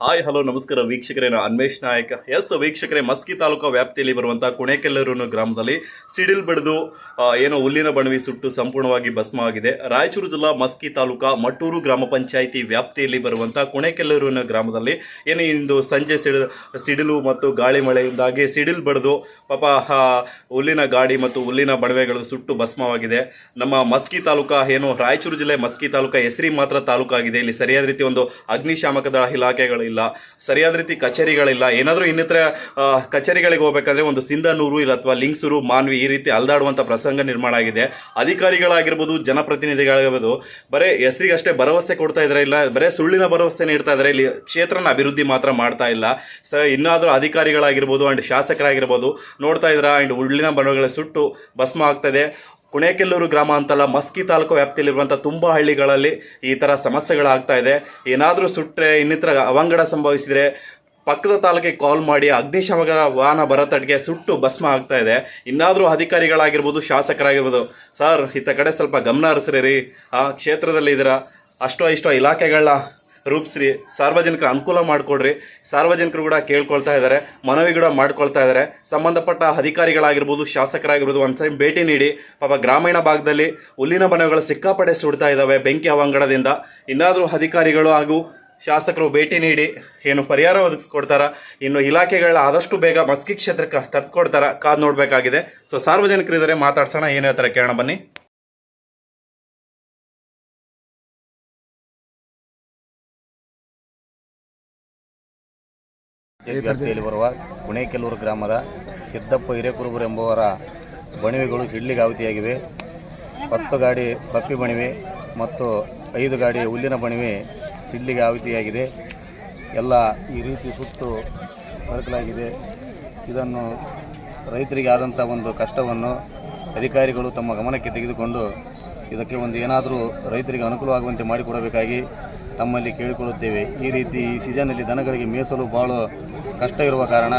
Hi hello ನಮಸ್ಕಾರ ವೀಕ್ಷಕರೇ, ನಾನು ಅನ್ವೇಷ್ ನಾಯಕ. ವೀಕ್ಷಕರೇ, ಮಸ್ಕಿ ತಾಲೂಕು ವ್ಯಾಪ್ತಿಯಲ್ಲಿ ಬರುವಂತಹ ಕುಣೆಕೆಲ್ಲೂರು ಗ್ರಾಮದಲ್ಲಿ ಸಿಡಿಲ್ ಬಡಿದು ಏನೋ ಹುಲ್ಲಿನ ಬಣವಿ ಸುಟ್ಟು ಸಂಪೂರ್ಣವಾಗಿ ಭಸ್ಮವಾಗಿದೆ. ರಾಯಚೂರು ಜಿಲ್ಲಾ ಮಸ್ಕಿ ತಾಲೂಕಾ ಮಟ್ಟೂರು ಗ್ರಾಮ ಪಂಚಾಯಿತಿ ವ್ಯಾಪ್ತಿಯಲ್ಲಿ ಬರುವಂತಹ ಕುಣೆಕೆಲ್ಲೂರು ಗ್ರಾಮದಲ್ಲಿ ಏನು ಇಂದು ಸಂಜೆ ಸಿಡಿಲು ಮತ್ತು ಗಾಳಿ ಮಳೆಯಿಂದಾಗಿ ಸಿಡಿಲ್ ಬಡಿದು ಪಾಪ ಹುಲ್ಲಿನ ಗಾಡಿ ಮತ್ತು ಹುಲ್ಲಿನ ಬಣವೆಗಳು ಸುಟ್ಟು ಭಸ್ಮವಾಗಿದೆ. ನಮ್ಮ ಮಸ್ಕಿ ತಾಲೂಕಾ ಏನು ರಾಯಚೂರು ಜಿಲ್ಲೆ ಮಸ್ಕಿ ತಾಲೂಕಾ ಹೆಸರಿ ಮಾತ್ರ ತಾಲೂಕಾಗಿದೆ. ಇಲ್ಲಿ ಸರಿಯಾದ ರೀತಿ ಒಂದು ಅಗ್ನಿಶಾಮಕ ದಳ ಇಲಾಖೆಗಳು ಇಲ್ಲ, ಸರಿಯಾದ ರೀತಿ ಕಚೇರಿಗಳಿಲ್ಲ. ಏನಾದರೂ ಇನ್ನಿತರ ಕಚೇರಿಗಳಿಗೆ ಹೋಗ್ಬೇಕಂದ್ರೆ ಒಂದು ಸಿಂಧನೂರು ಇಲ್ಲ ಅಥವಾ ಲಿಂಗ್ಸೂರು, ಮಾನ್ವಿ ಈ ರೀತಿ ಅಲ್ದಾಡುವಂಥ ಪ್ರಸಂಗ ನಿರ್ಮಾಣ ಆಗಿದೆ. ಅಧಿಕಾರಿಗಳಾಗಿರ್ಬೋದು, ಜನಪ್ರತಿನಿಧಿಗಳಾಗಿರ್ಬೋದು, ಬರೀ ಹೆಸರಿಗಷ್ಟೇ ಭರವಸೆ ಕೊಡ್ತಾ ಇದ್ದಾರೆ, ಇಲ್ಲ ಬರೀ ಸುಳ್ಳಿನ ಭರವಸೆ ನೀಡ್ತಾ ಇದ್ದಾರೆ. ಇಲ್ಲಿ ಕ್ಷೇತ್ರನ ಅಭಿವೃದ್ಧಿ ಮಾತ್ರ ಮಾಡ್ತಾ ಇಲ್ಲ. ಇನ್ನಾದರೂ ಅಧಿಕಾರಿಗಳಾಗಿರ್ಬೋದು ಆ್ಯಂಡ್ ಶಾಸಕರಾಗಿರ್ಬೋದು ನೋಡ್ತಾ ಇದ್ರ ಆ್ಯಂಡ್ ಹುಲ್ಲಿನ ಬಣವೆಗಳ ಸುಟ್ಟು ಭಸ್ಮ ಆಗ್ತದೆ. ಕುಣೆಕೆಲ್ಲೂರು ಗ್ರಾಮ ಅಂತಲ್ಲ, ಮಸ್ಕಿ ತಾಲೂಕು ವ್ಯಾಪ್ತಿಯಲ್ಲಿರುವಂಥ ತುಂಬ ಹಳ್ಳಿಗಳಲ್ಲಿ ಈ ಥರ ಸಮಸ್ಯೆಗಳಾಗ್ತಾ ಇದೆ. ಏನಾದರೂ ಸುಟ್ಟರೆ, ಇನ್ನಿತರ ಅವಂಗಡ ಸಂಭವಿಸಿದರೆ ಪಕ್ಕದ ತಾಲೂಕಿಗೆ ಕಾಲ್ ಮಾಡಿ ಅಗ್ನಿಶಾಮಕ ವಾಹನ ಬರತಟ್ಟಿಗೆ ಸುಟ್ಟು ಭಸ್ಮ ಆಗ್ತಾ ಇದೆ. ಇನ್ನಾದರೂ ಅಧಿಕಾರಿಗಳಾಗಿರ್ಬೋದು, ಶಾಸಕರಾಗಿರ್ಬೋದು, ಸರ್ ಇತ್ತ ಕಡೆ ಸ್ವಲ್ಪ ಗಮನ ಹರಿಸ್ರಿ ರೀ. ಆ ಕ್ಷೇತ್ರದಲ್ಲಿ ಇದರ ಅಷ್ಟೋ ಇಲಾಖೆಗಳನ್ನ ರೂಪಿಸ್ರಿ, ಸಾರ್ವಜನಿಕರ ಅನುಕೂಲ ಮಾಡಿಕೊಡ್ರಿ. ಸಾರ್ವಜನಿಕರು ಕೂಡ ಕೇಳ್ಕೊಳ್ತಾ ಇದ್ದಾರೆ, ಮನವಿ ಕೂಡ ಮಾಡ್ಕೊಳ್ತಾ ಇದ್ದಾರೆ. ಸಂಬಂಧಪಟ್ಟ ಅಧಿಕಾರಿಗಳಾಗಿರ್ಬೋದು, ಶಾಸಕರಾಗಿರ್ಬೋದು ಒಂದು ಟೈಮ್ ಭೇಟಿ ನೀಡಿ. ಪಾಪ ಗ್ರಾಮೀಣ ಭಾಗದಲ್ಲಿ ಹುಲ್ಲಿನ ಬಣಗಳು ಸಿಕ್ಕಾಪಟ್ಟೆ ಸುಡ್ತಾ ಇದ್ದಾವೆ ಬೆಂಕಿ ಅವಂಗಡದಿಂದ. ಇನ್ನಾದರೂ ಅಧಿಕಾರಿಗಳು ಹಾಗೂ ಶಾಸಕರು ಭೇಟಿ ನೀಡಿ ಏನು ಪರಿಹಾರ ಒದಗಿಸ್ಕೊಡ್ತಾರ, ಇನ್ನು ಇಲಾಖೆಗಳ ಆದಷ್ಟು ಬೇಗ ಮಸ್ಕಿ ಕ್ಷೇತ್ರಕ್ಕೆ ತರ್ಕೊಡ್ತಾರ, ಕಾದು ನೋಡಬೇಕಾಗಿದೆ. ಸೊ ಸಾರ್ವಜನಿಕರಿದ್ದಾರೆ, ಮಾತಾಡ್ಸೋಣ, ಏನು ಹೇಳ್ತಾರೆ ಕೇಳೋಣ ಬನ್ನಿ. ವ್ಯಾಪ್ತಿಯಲ್ಲಿ ಬರುವ ಕುಣೆಕೆಲ್ಲೂರು ಗ್ರಾಮದ ಸಿದ್ದಪ್ಪ ಹಿರೇಕುರುಬರು ಎಂಬುವರ ಬಣವೆಗಳು ಸಿಡ್ಲಿಗೆ ಆಹುತಿಯಾಗಿವೆ. 10 ಗಾಡಿ ಸಪ್ಪಿ ಬಣವೆ ಮತ್ತು 5 ಗಾಡಿ ಹುಲ್ಲಿನ ಬಣವೆ ಸಿಡ್ಲಿಗೆ ಆಹುತಿಯಾಗಿದೆ. ಎಲ್ಲ ಈ ರೀತಿ ಸುಟ್ಟು ಕರಕಲಾಗಿದೆ. ಇದನ್ನು ರೈತರಿಗೆ ಆದಂಥ ಒಂದು ಕಷ್ಟವನ್ನು ಅಧಿಕಾರಿಗಳು ತಮ್ಮ ಗಮನಕ್ಕೆ ತೆಗೆದುಕೊಂಡು ಇದಕ್ಕೆ ಒಂದು ಏನಾದರೂ ರೈತರಿಗೆ ಅನುಕೂಲವಾಗುವಂತೆ ಮಾಡಿಕೊಡಬೇಕಾಗಿ ತಮ್ಮಲ್ಲಿ ಕೇಳಿಕೊಳ್ಳುತ್ತೇವೆ. ಈ ರೀತಿ ಈ ಸೀಸನ್ನಲ್ಲಿ ದನಗಳಿಗೆ ಮೇಸಲು ಭಾಳ ಕಷ್ಟ ಇರುವ ಕಾರಣ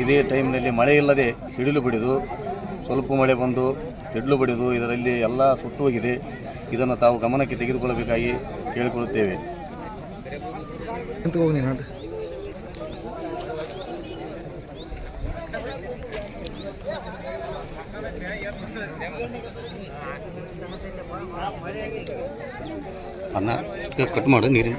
ಇದೇ ಟೈಮ್ನಲ್ಲಿ ಮಳೆ ಇಲ್ಲದೆ ಸಿಡಿಲು ಬಡಿದು, ಸ್ವಲ್ಪ ಮಳೆ ಬಂದು ಸಿಡಿಲು ಬಡಿದು ಇದರಲ್ಲಿ ಎಲ್ಲ ಸುಟ್ಟು ಹೋಗಿದೆ. ಇದನ್ನು ತಾವು ಗಮನಕ್ಕೆ ತೆಗೆದುಕೊಳ್ಳಬೇಕಾಗಿ ಕೇಳಿಕೊಳ್ಳುತ್ತೇವೆ. ಅನ್ನ ಕಟ್ ಮಾಡು ನೀರಿನ